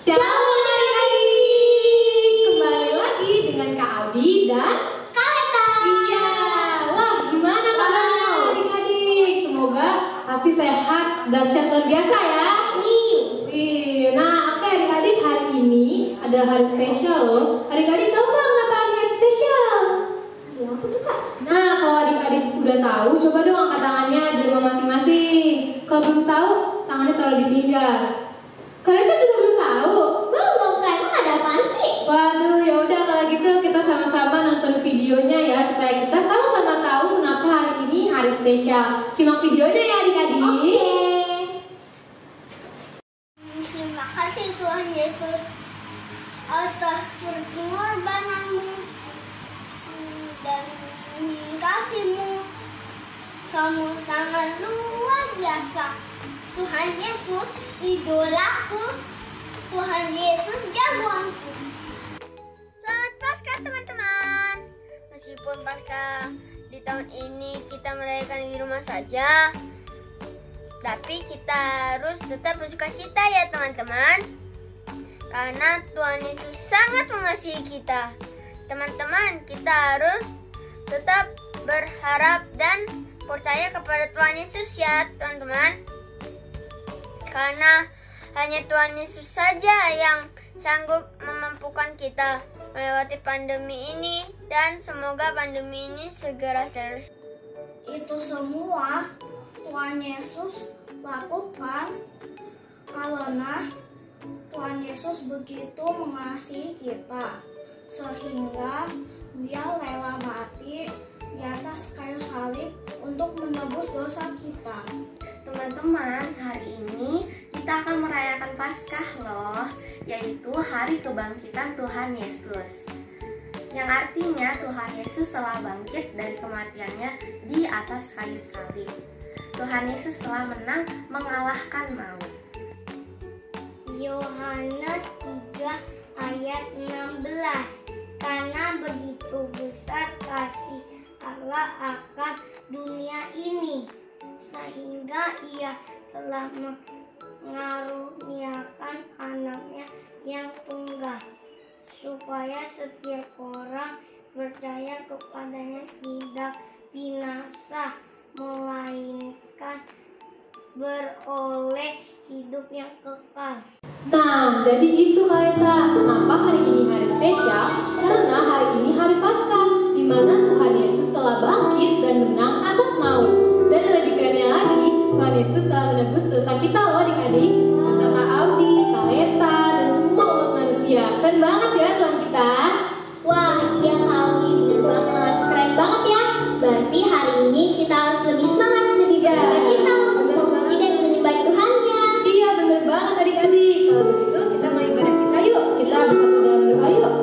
Shalom adik-adik, kembali lagi dengan Kak Audi dan Kak Leta. Iya, wah gimana kabarnya adik-adik? Semoga pasti sehat, dahsyat luar biasa ya. Wih, nah oke adik-adik, hari ini ada hari spesial loh. Adik-adik tahu nggak kenapa hari spesial? Hari apa tuh Kak? Nah kalau adik-adik udah tahu, coba dong angkat tangannya di rumah masing-masing. Kalau belum tahu, tangannya taruh di pinggang. Kalian juga belum tahu? Belum dong Kak, emang ada apaan sih? Waduh, ya udah kalau gitu kita sama-sama nonton videonya ya supaya kita sama-sama tahu kenapa hari ini hari spesial. Simak videonya ya adik-adik. Terima kasih Tuhan Yesus atas pengorbananmu dan kasih-Mu. Kamu sangat luar biasa. Tuhan Yesus idolaku. Tuhan Yesus jagoanku. Selamat Paskah teman-teman. Meskipun Paskah di tahun ini kita merayakan di rumah saja, tapi kita harus tetap bersuka cita ya teman-teman. Karena Tuhan Yesus sangat mengasihi kita. Teman-teman, kita harus tetap berharap dan percaya kepada Tuhan Yesus ya teman-teman. Karena hanya Tuhan Yesus saja yang sanggup memampukan kita melewati pandemi ini, dan semoga pandemi ini segera selesai. Itu semua Tuhan Yesus lakukan karena Tuhan Yesus begitu mengasihi kita, sehingga Dia rela mati di atas kayu salib untuk menebus dosa kita. Teman-teman, hari ini kita akan merayakan Paskah loh, yaitu hari kebangkitan Tuhan Yesus. Yang artinya Tuhan Yesus telah bangkit dari kematiannya di atas kayu salib. Tuhan Yesus telah menang mengalahkan maut. Yohanes 3 ayat 16. Karena begitu besar kasih Allah akan dunia ini, sehingga Ia telah mengaruniakan anaknya yang tunggal, supaya setiap orang percaya kepadanya tidak binasa, melainkan beroleh hidup yang kekal. Nah, jadi itu Kaleta, kenapa hari ini hari spesial? Karena hari ini hari Paskah, di mana Tuhan Yesus telah bangkit dan menang atas maut. Dan lebih kerennya lagi, Tuhan Yesus telah menebus dosa kita loh adik-adik, dosa Kak Audi, Kaleta, dan semua umat manusia. Keren banget ya Tuhan kita. Wah, iya Kak Audi, bener banget, keren banget ya. Berarti hari ini kita harus lebih semangat, lebih bersuka cita untuk memuji dan menyembah Tuhannya. Iya bener banget adik-adik. Kalau begitu kita mulai ibadah kita yuk. Kita bersatu dalam doa yuk.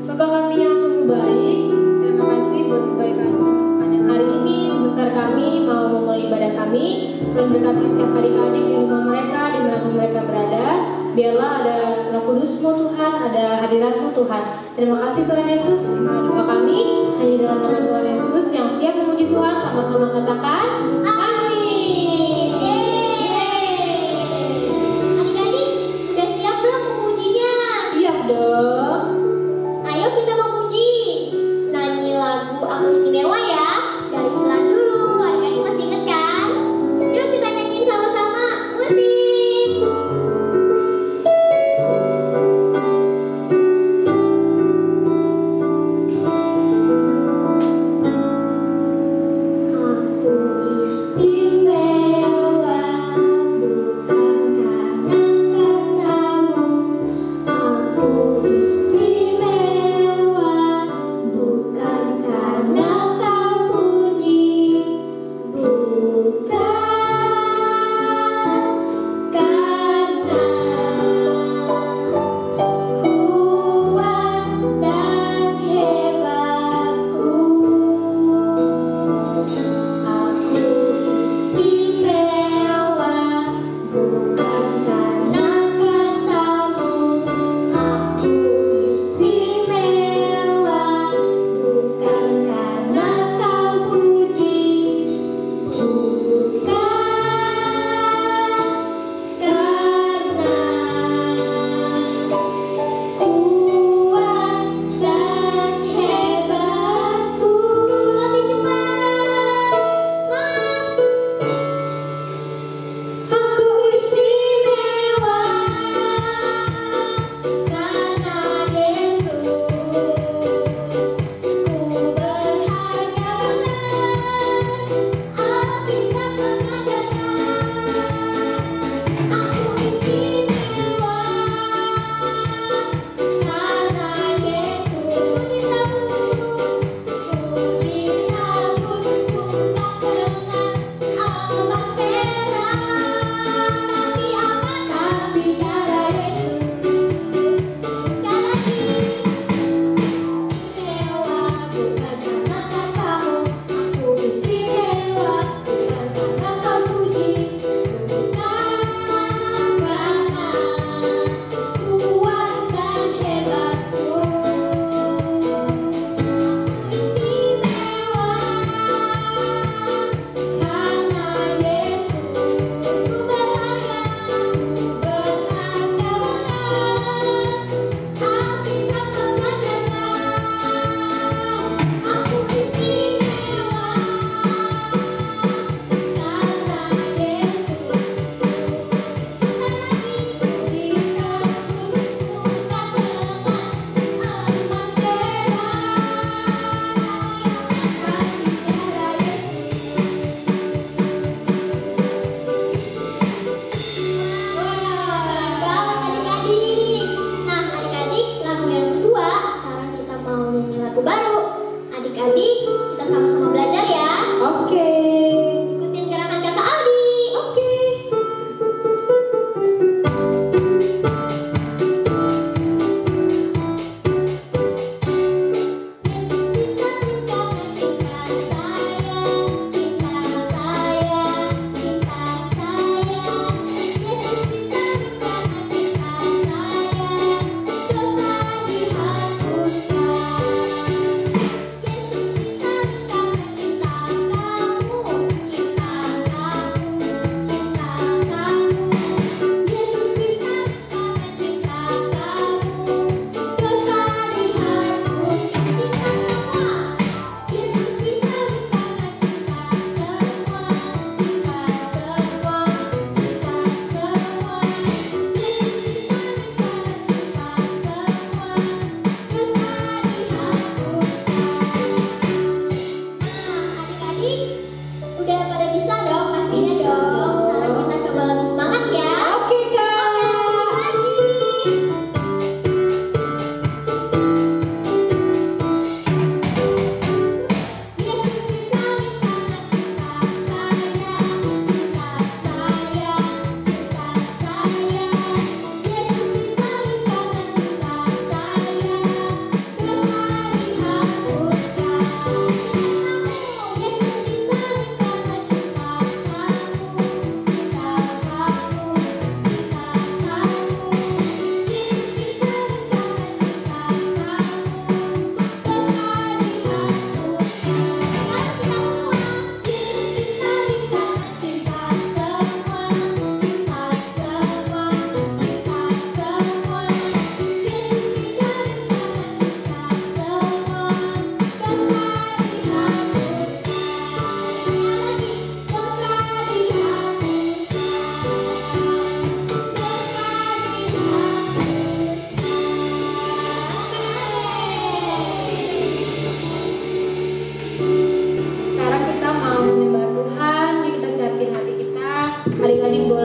Bapa kami yang sungguh baik, terima kasih buat kebaikan-Mu sepanjang hari ini. Sebentar kami mau memulai ibadah kami. Tuhan berkati setiap adik-adik di rumah mereka, dimanapun mereka berada. Biarlah ada Roh Kudus-Mu Tuhan, ada hadirat-Mu Tuhan. Terima kasih Tuhan Yesus. Doa kami hanya dalam nama Tuhan Yesus yang siap memuji Tuhan. Sama-sama katakan amin. Adik-adik, udah siap belum memujinya? Siap dong. Ayo kita memuji. Nyanyi lagu Aku Istimewa ya. Dari bulan dulu, adik-adik masih ingat kan? Yuk kita nyanyiin sama-sama. Musik. Aku istimewa.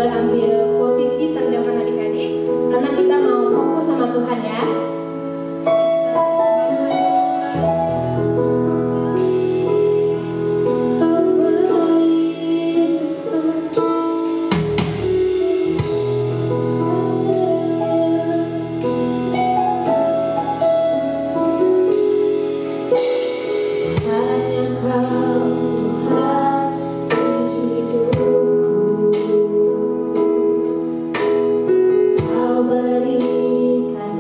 boleh ambil posisi terjauhkan adik-adik, karena kita mau fokus sama Tuhan ya. Kau berikan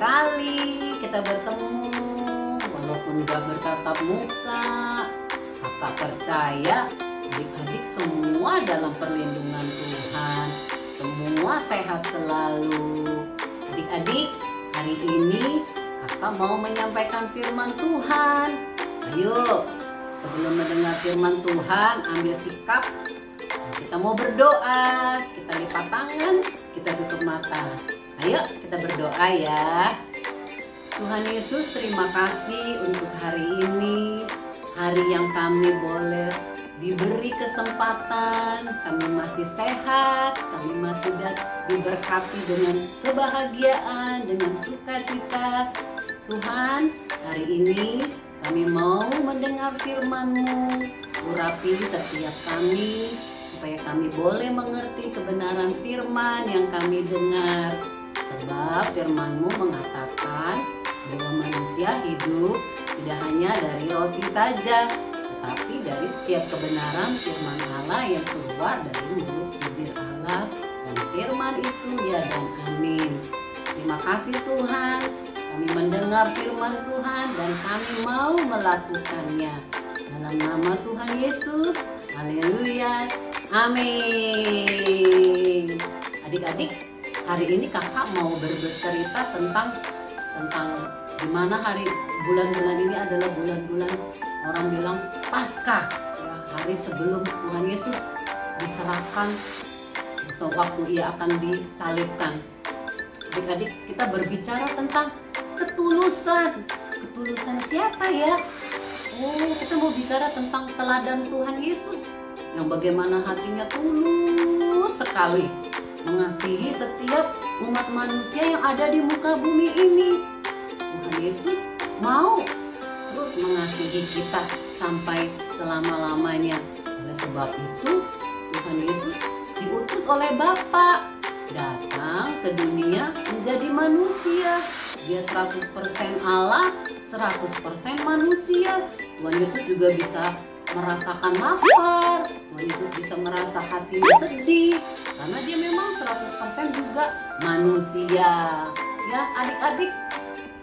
sekali kita bertemu, walaupun gak bertatap muka. Kakak percaya adik-adik semua dalam perlindungan Tuhan, semua sehat selalu. Adik-adik, hari ini kakak mau menyampaikan firman Tuhan. Ayo, sebelum mendengar firman Tuhan, ambil sikap. Kita mau berdoa, kita lipat tangan, kita tutup mata. Ayo kita berdoa ya. Tuhan Yesus, terima kasih untuk hari ini, hari yang kami boleh diberi kesempatan, kami masih sehat, kami masih diberkati dengan kebahagiaan, dengan sukacita. Tuhan, hari ini kami mau mendengar firman-Mu, urapi setiap kami, supaya kami boleh mengerti kebenaran firman yang kami dengar. Sebab firman-Mu mengatakan bahwa manusia hidup tidak hanya dari roti saja, tetapi dari setiap kebenaran firman Allah yang keluar dari mulut bibir Allah. Dan firman itu ya dan amin. Terima kasih Tuhan, kami mendengar firman Tuhan dan kami mau melakukannya. Dalam nama Tuhan Yesus, haleluya, amin. Adik-adik, hari ini kakak mau bercerita tentang gimana bulan-bulan ini adalah bulan-bulan orang bilang Paskah, ya, hari sebelum Tuhan Yesus diserahkan, sewaktu ia akan disalibkan. Adik-adik, kita berbicara tentang ketulusan siapa ya? Oh, kita mau bicara tentang teladan Tuhan Yesus yang bagaimana hatinya tulus sekali mengasihi setiap umat manusia yang ada di muka bumi ini. Tuhan Yesus mau terus mengasihi kita sampai selama-lamanya. Oleh sebab itu Tuhan Yesus diutus oleh Bapa datang ke dunia menjadi manusia. Dia 100% Allah, 100% manusia. Tuhan Yesus juga bisa merasakan lapar, Tuhan Yesus bisa merasa hatinya sedih, karena dia memang 100% juga manusia. Ya adik-adik,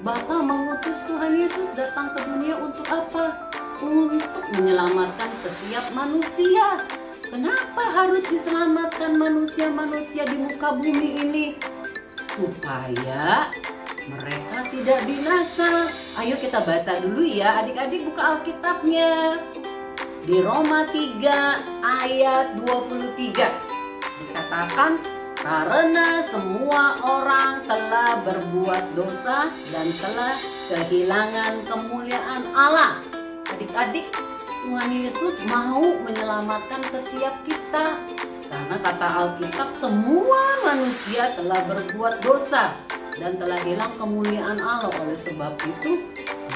Bapa mengutus Tuhan Yesus datang ke dunia untuk apa? Untuk menyelamatkan setiap manusia. Kenapa harus diselamatkan manusia-manusia di muka bumi ini? Supaya mereka tidak binasa. Ayo kita baca dulu ya adik-adik, buka Alkitabnya. Di Roma 3 ayat 23 dikatakan, karena semua orang telah berbuat dosa dan telah kehilangan kemuliaan Allah. Adik-adik, Tuhan Yesus mau menyelamatkan setiap kita. Karena kata Alkitab, semua manusia telah berbuat dosa dan telah hilang kemuliaan Allah. Oleh sebab itu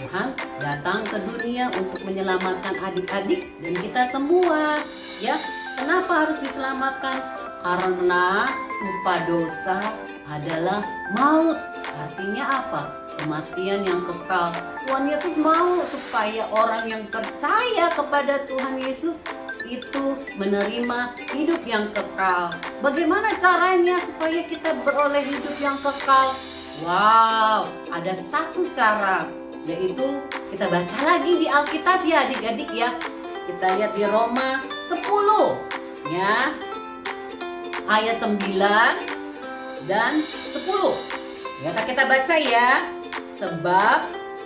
Tuhan datang ke dunia untuk menyelamatkan adik-adik dan kita semua. Ya, kenapa harus diselamatkan? Karena upah dosa adalah maut. Artinya apa? Kematian yang kekal. Tuhan Yesus mau supaya orang yang percaya kepada Tuhan Yesus itu menerima hidup yang kekal. Bagaimana caranya supaya kita beroleh hidup yang kekal? Wow, ada satu cara, yaitu kita baca lagi di Alkitab ya adik-adik ya. Kita lihat di Roma 10 ya, ayat 9 dan 10. Ya, kita baca ya. Sebab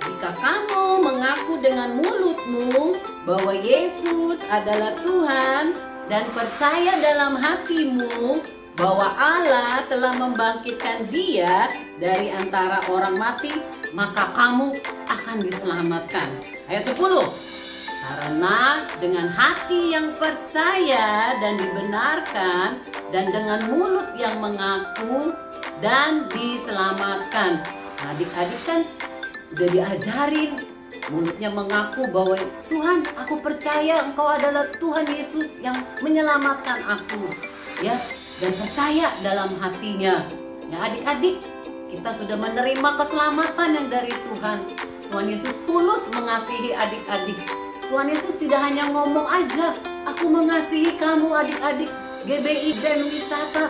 jika kamu mengaku dengan mulutmu bahwa Yesus adalah Tuhan dan percaya dalam hatimu bahwa Allah telah membangkitkan Dia dari antara orang mati, maka kamu akan diselamatkan. Ayat 10. Karena dengan hati yang percaya dan dibenarkan dan dengan mulut yang mengaku dan diselamatkan. Nah, adik-adik kan udah diajarin, mulutnya mengaku bahwa Tuhan, aku percaya Engkau adalah Tuhan Yesus yang menyelamatkan aku, ya, dan percaya dalam hatinya. Ya adik-adik, kita sudah menerima keselamatan yang dari Tuhan. Tuhan Yesus tulus mengasihi adik-adik. Tuhan Yesus tidak hanya ngomong aja, aku mengasihi kamu adik-adik GBI Brand Wisata,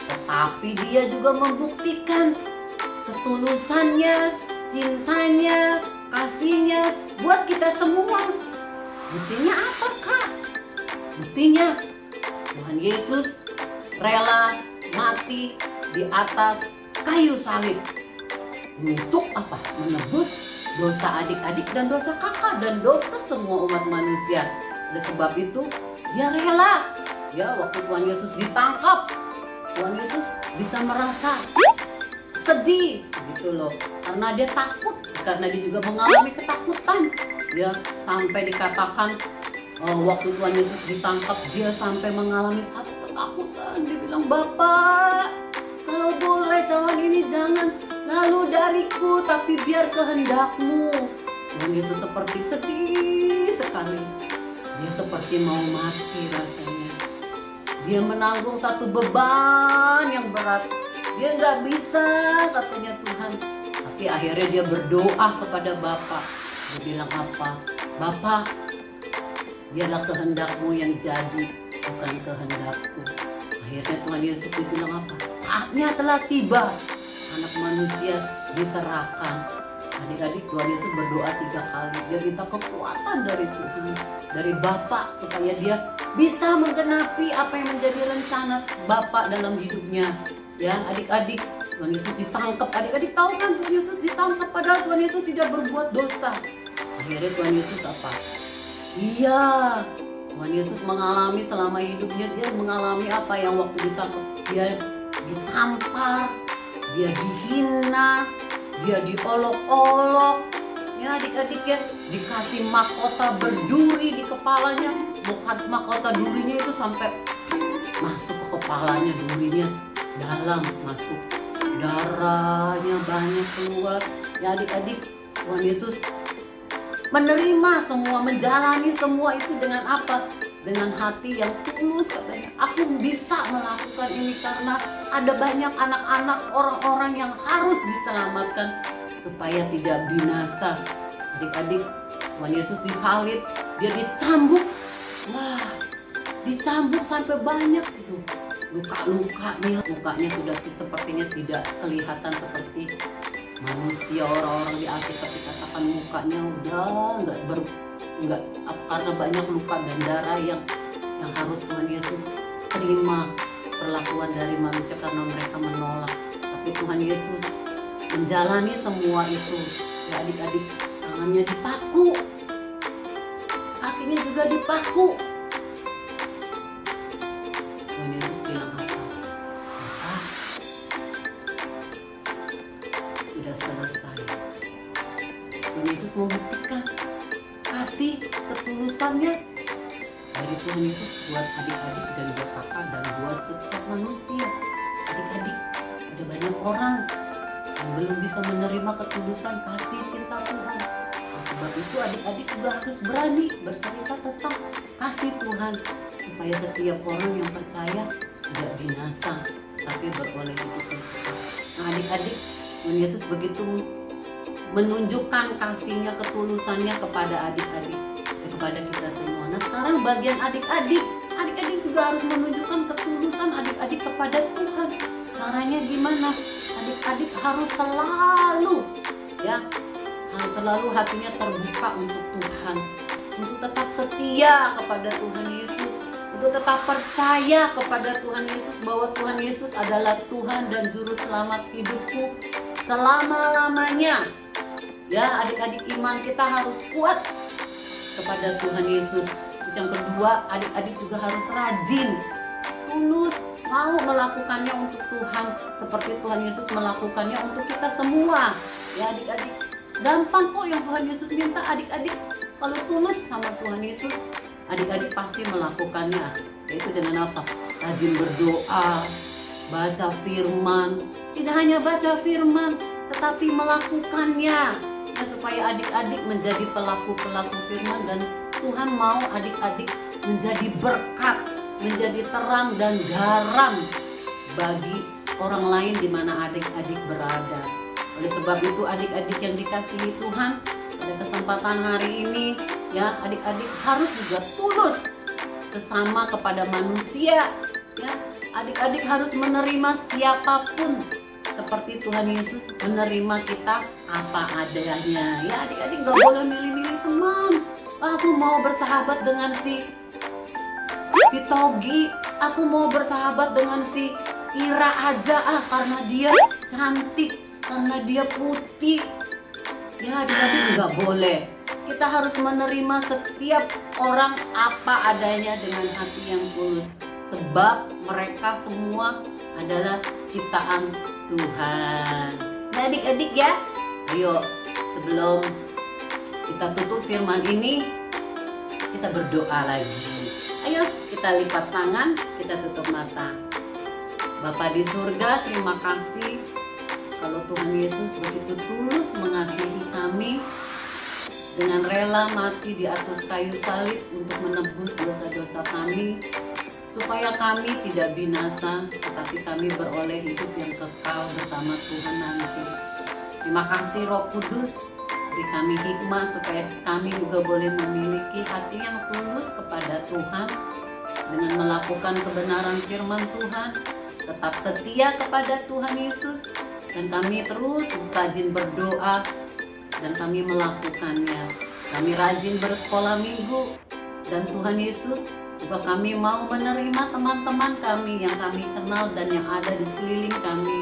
tetapi Dia juga membuktikan ketulusannya, cintanya, kasihnya buat kita semua. Buktinya apa, Kak? Buktinya Tuhan Yesus rela mati di atas kayu salib. Untuk apa? Menebus dosa adik-adik dan dosa kakak dan dosa semua umat manusia. Oleh sebab itu dia rela. Ya, waktu Tuhan Yesus ditangkap, Tuhan Yesus bisa merasa sedih gitu loh, karena dia takut, karena dia juga mengalami ketakutan. Ya, sampai dikatakan waktu Tuhan Yesus ditangkap dia sampai mengalami satu ketakutan. Dia bilang, "Bapak, kalau boleh cawan ini jangan lalu dariku, tapi biar kehendak-Mu." Tuhan Yesus seperti sedih sekali. Dia seperti mau mati rasanya. Dia menanggung satu beban yang berat. Dia nggak bisa, katanya Tuhan. Tapi akhirnya dia berdoa kepada Bapa. Dia bilang apa? "Bapa, biarlah kehendak-Mu yang jadi, bukan kehendak-Ku." Akhirnya Tuhan Yesus bilang apa? Saatnya telah tiba, anak manusia diserahkan. Adik-adik, Tuhan Yesus berdoa 3 kali. Dia minta kekuatan dari Tuhan, dari Bapa, supaya dia bisa menggenapi apa yang menjadi rencana Bapa dalam hidupnya. Ya, adik-adik, Tuhan Yesus ditangkap. Adik-adik tahu kan Tuhan Yesus ditangkap padahal Tuhan Yesus tidak berbuat dosa. Akhirnya Tuhan Yesus apa? Iya, Tuhan Yesus mengalami selama hidupnya, dia mengalami apa yang waktu ditangkap? Dia ditampar, dia dihina, dia diolok-olok. Ya, adik-adik ya, dikasih mahkota berduri di kepalanya. Mahkota durinya itu sampai masuk ke kepalanya, durinya dalam masuk, darahnya banyak keluar. Ya, adik-adik, Tuhan Yesus menerima semua, menjalani semua itu dengan apa? Dengan hati yang tulus, katanya. Aku bisa melakukan ini karena ada banyak anak-anak, orang-orang yang harus diselamatkan supaya tidak binasa. Adik-adik, Tuhan Yesus disalib, dia dicambuk. Wah, dicambuk sampai banyak itu. Luka-lukanya, mukanya sudah sepertinya tidak kelihatan seperti manusia. Orang-orang di Alkitab dikatakan mukanya udah enggak karena banyak luka dan darah yang harus Tuhan Yesus terima perlakuan dari manusia karena mereka menolak. Tapi Tuhan Yesus menjalani semua itu. Ya, adik-adik, tangannya dipaku, kakinya juga dipaku. Tuhan Yesus bilang apa? Sudah selesai. Tuhan Yesus membuktikan kasih ketulusannya dari Tuhan Yesus buat adik-adik dan buat kakak dan buat setiap manusia. Adik-adik, ada banyak orang yang belum bisa menerima ketulusan kasih cinta Tuhan. Nah, sebab itu adik-adik juga harus berani bercerita tentang kasih Tuhan supaya setiap orang yang percaya tidak binasa tapi beroleh hidup yang kekal. Nah, adik-adik, Tuhan Yesus begitu menunjukkan kasihnya, ketulusannya kepada adik-adik, kepada kita semua. Nah, sekarang bagian adik-adik juga harus menunjukkan ketulusan adik-adik kepada Tuhan. Caranya gimana? Adik-adik harus selalu hatinya terbuka untuk Tuhan, untuk tetap setia kepada Tuhan Yesus, untuk tetap percaya kepada Tuhan Yesus bahwa Tuhan Yesus adalah Tuhan dan Juru Selamat hidupku selama-lamanya. Ya, adik-adik, iman kita harus kuat kepada Tuhan Yesus. Terus yang kedua, adik-adik juga harus rajin, tulus, mau melakukannya untuk Tuhan seperti Tuhan Yesus melakukannya untuk kita semua. Ya, adik-adik, gampang kok yang Tuhan Yesus minta. Adik-adik kalau tulus sama Tuhan Yesus, adik-adik pasti melakukannya. Yaitu dengan apa? Rajin berdoa, baca firman. Tidak hanya baca firman, tetapi melakukannya. Ya, supaya adik-adik menjadi pelaku-pelaku firman dan Tuhan mau adik-adik menjadi berkat, menjadi terang dan garam bagi orang lain di mana adik-adik berada. Oleh sebab itu adik-adik yang dikasihi Tuhan, pada kesempatan hari ini ya, adik-adik harus juga tulus sesama kepada manusia. Ya, adik-adik harus menerima siapapun seperti Tuhan Yesus menerima kita apa adanya. Ya adik-adik gak boleh milih-milih teman. Aku mau bersahabat dengan si Togi, aku mau bersahabat dengan si Ira aja karena dia cantik, karena dia putih. Ya adik-adik nggak boleh. Kita harus menerima setiap orang apa adanya dengan hati yang tulus, sebab mereka semua adalah ciptaan Tuhan. Nah adik-adik ya, ayo sebelum kita tutup firman ini, kita berdoa lagi. Ayo kita lipat tangan, kita tutup mata. Bapa di surga, terima kasih kalau Tuhan Yesus begitu tulus mengasihi kami dengan rela mati di atas kayu salib untuk menebus dosa-dosa kami, supaya kami tidak binasa, tetapi kami beroleh hidup yang kekal bersama Tuhan nanti. Terima kasih Roh Kudus, beri kami hikmat supaya kami juga boleh memiliki hati yang tulus kepada Tuhan dengan melakukan kebenaran firman Tuhan, tetap setia kepada Tuhan Yesus, dan kami terus rajin berdoa dan kami melakukannya. Kami rajin bersekolah minggu, dan Tuhan Yesus juga kami mau menerima teman-teman kami yang kami kenal dan yang ada di sekeliling kami,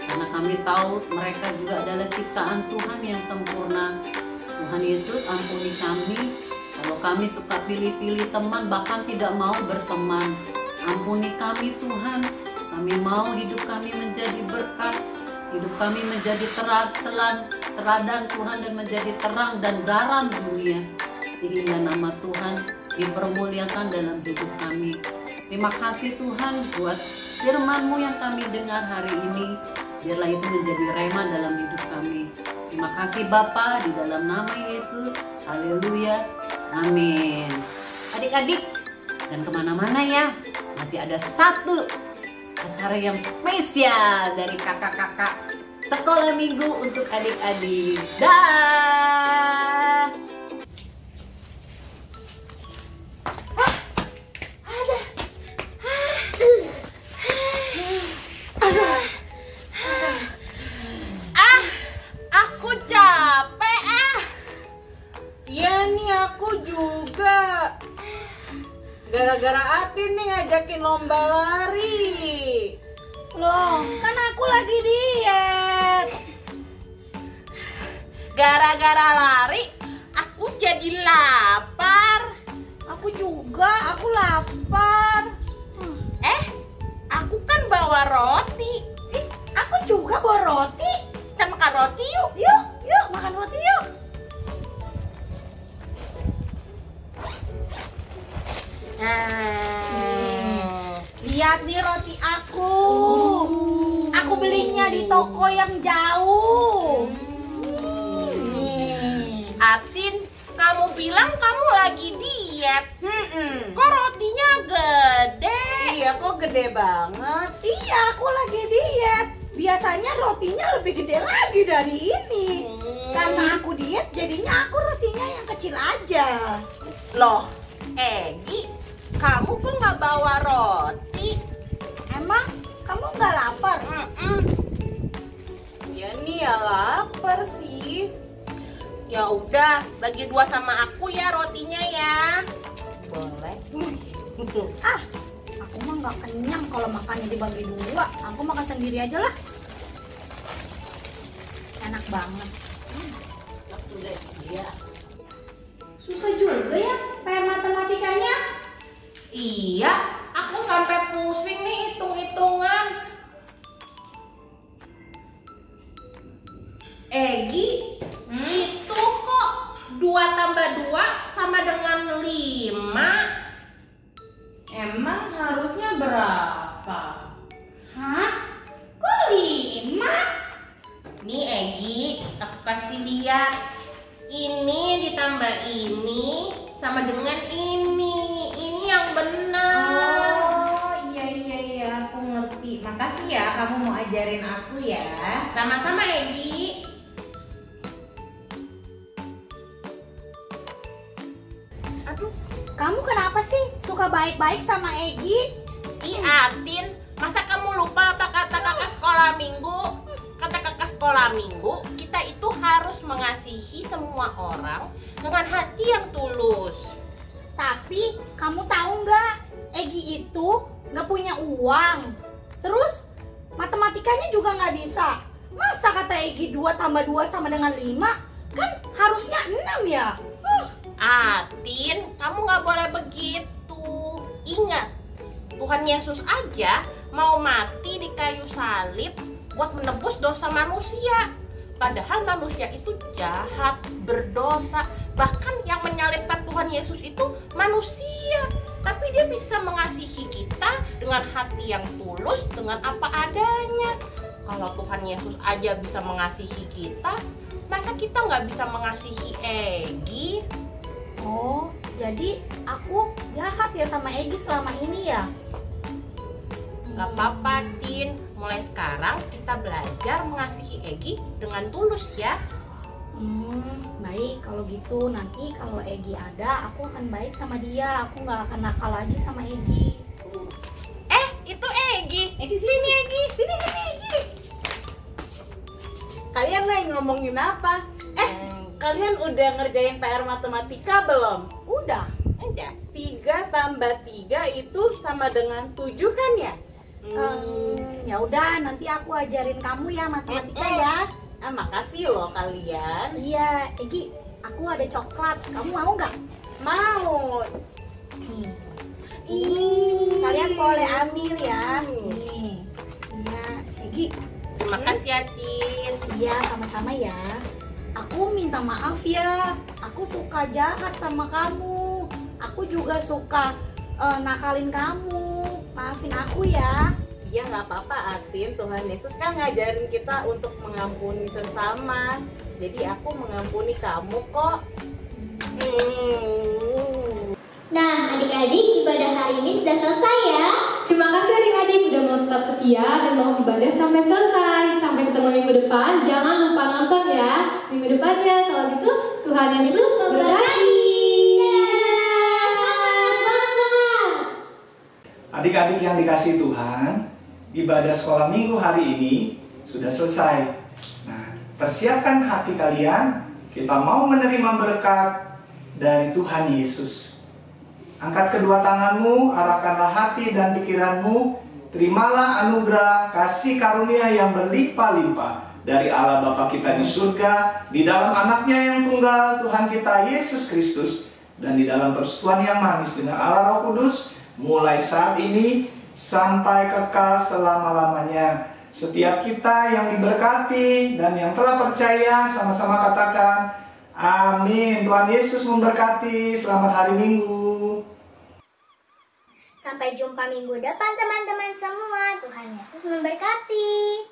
karena kami tahu mereka juga adalah ciptaan Tuhan yang sempurna. Tuhan Yesus, ampuni kami kalau kami suka pilih-pilih teman, bahkan tidak mau berteman. Ampuni kami Tuhan, kami mau hidup kami menjadi berkat, hidup kami menjadi teladan Tuhan, dan menjadi terang dan garam dunia, sehingga nama Tuhan dipermuliakan dalam hidup kami. Terima kasih Tuhan buat firman-Mu yang kami dengar hari ini, biarlah itu menjadi rema dalam hidup kami. Terima kasih Bapa, di dalam nama Yesus, haleluya, amin. Adik-adik, dan kemana-mana ya, masih ada satu acara yang spesial dari kakak-kakak sekolah minggu untuk adik-adik. Dah. Aku capek Ya nih aku juga. Gara-gara Atin nih ngajakin lomba lari. Loh, kan aku lagi diet. Gara-gara lari, aku jadi lapar. Aku juga, aku lapar. Aku kan bawa roti. Aku juga bawa roti. Kita makan roti yuk. Yuk, makan roti yuk. Lihat nih roti aku. Aku belinya di toko yang jauh. Atin, kamu bilang kamu lagi diet. Kok rotinya gede? Iya, kok gede banget. Iya, aku lagi diet. Biasanya rotinya lebih gede lagi dari ini. Karena aku diet, jadinya aku rotinya yang kecil aja. Loh, Egi, kamu kok nggak bawa roti? Emang kamu nggak lapar? Ya nih ya lapar sih. Ya udah, bagi 2 sama aku ya rotinya ya. Boleh. Aku mah nggak kenyang kalau makannya dibagi 2. Aku makan sendiri aja lah. Enak banget. Susah juga ya PR matematikanya. Iya, aku sampai pusing nih hitung-hitungan. Egi, itu kok 2 tambah 2 sama dengan 5. Emang harusnya berapa? Hah? Kok 5? Nih Egi, aku kasih lihat. Ini ditambah ini sama dengan ini. Ini yang benar. Oh iya aku ngerti. Makasih ya kamu mau ajarin aku ya. Sama-sama Egi. Aduh, kamu kenapa sih suka baik-baik sama Egi? Atin, masa kamu lupa apa kata kakak sekolah? sekolah minggu, kata kakak sekolah minggu, kita itu harus mengasihi semua orang dengan hati yang tulus. Tapi kamu tahu nggak, Egi itu nggak punya uang. Terus matematikanya juga nggak bisa. Masa kata Egi 2 tambah 2 sama dengan 5? Kan harusnya 6 ya. Atin, kamu nggak boleh begitu. Ingat, Tuhan Yesus aja mau mati di kayu salib buat menebus dosa manusia. Padahal manusia itu jahat, berdosa. Bahkan yang menyalibkan Tuhan Yesus itu manusia. Tapi dia bisa mengasihi kita dengan hati yang tulus, dengan apa adanya. Kalau Tuhan Yesus aja bisa mengasihi kita, masa kita nggak bisa mengasihi Egi? Oh, jadi aku jahat ya sama Egi selama ini ya? Gak apa-apa, Tin. Mulai sekarang kita belajar mengasihi Egi dengan tulus ya. Baik, kalau gitu nanti kalau Egi ada, aku akan baik sama dia. Aku nggak akan nakal lagi sama Egi. Itu Egi. Egi sini, Egi. Sini, Egi. Kalian lagi ngomongin apa? Kalian udah ngerjain PR matematika belum? Udah. 3 tambah 3 itu sama dengan 7 kan ya? Ya udah, nanti aku ajarin kamu ya matematika ya. Makasih loh kalian. Iya, Egi, aku ada coklat. Kamu mau nggak? Mau. Nih. Kalian boleh ambil ya. Nih. Iya, Egi. Terima kasih ya, Tin. Iya, sama-sama ya. Aku minta maaf ya. Aku suka jahat sama kamu. Aku juga suka nakalin kamu. Maafin aku ya. Iya nggak apa-apa Atin, Tuhan Yesus kan ngajarin kita untuk mengampuni sesama. Jadi aku mengampuni kamu kok. Nah, adik-adik, ibadah hari ini sudah selesai ya. Terima kasih adik-adik udah mau tetap setia dan mau ibadah sampai selesai. Sampai ketemu minggu depan. Jangan lupa nonton ya minggu depannya. Kalau gitu Tuhan Yesus memberkati. Adik-adik yang dikasih Tuhan, ibadah sekolah minggu hari ini sudah selesai. Nah, persiapkan hati kalian, kita mau menerima berkat dari Tuhan Yesus. Angkat kedua tanganmu, arahkanlah hati dan pikiranmu, terimalah anugerah kasih karunia yang berlimpah-limpah dari Allah Bapa kita di surga, di dalam anaknya yang tunggal, Tuhan kita Yesus Kristus, dan di dalam persekutuan yang manis dengan Allah Roh Kudus, mulai saat ini sampai kekal selama-lamanya. Setiap kita yang diberkati dan yang telah percaya sama-sama katakan amin. Tuhan Yesus memberkati. Selamat hari Minggu. Sampai jumpa minggu depan teman-teman semua. Tuhan Yesus memberkati.